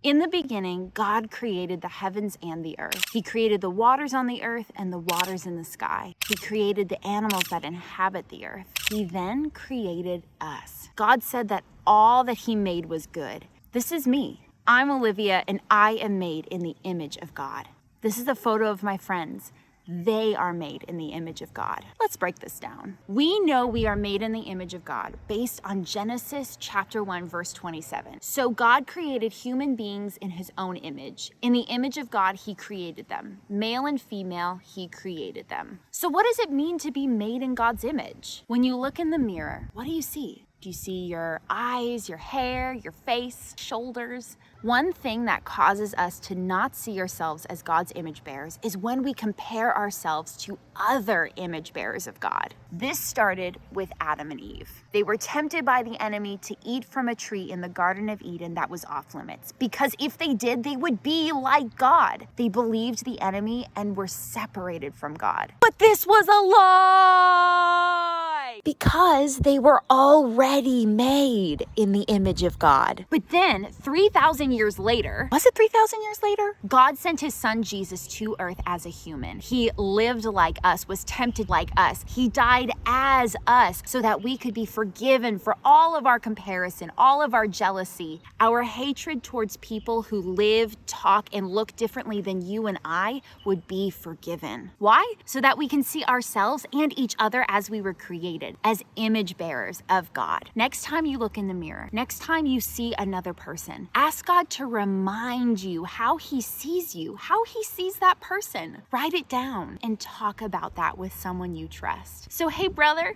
In the beginning, God created the heavens and the earth. He created the waters on the earth and the waters in the sky. He created the animals that inhabit the earth. He then created us. God said that all that he made was good. This is me. I'm Olivia, and I am made in the image of God. This is a photo of my friends. They are made in the image of God. Let's break this down. We know we are made in the image of God based on Genesis chapter 1, verse 27. So God created human beings in his own image. In the image of God, he created them. Male and female, he created them. So what does it mean to be made in God's image? When you look in the mirror, what do you see? Do you see your eyes, your hair, your face, shoulders? One thing that causes us to not see ourselves as God's image bearers is when we compare ourselves to other image bearers of God. This started with Adam and Eve. They were tempted by the enemy to eat from a tree in the Garden of Eden that was off limits, because if they did, they would be like God. They believed the enemy and were separated from God. But this was a lie! Because they were already made in the image of God. But then, 3,000 years later, was it 3,000 years later? God sent his son Jesus to earth as a human. He lived like us, was tempted like us. He died as us so that we could be forgiven for all of our comparison, all of our jealousy, our hatred towards people who live, talk, and look differently than you and I would be forgiven. Why? So that we can see ourselves and each other as we were created, as image bearers of God. Next time you look in the mirror, next time you see another person, ask God to remind you how he sees you, how he sees that person. Write it down and talk about that with someone you trust. So, hey brother,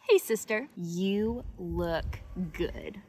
hey sister, you look good.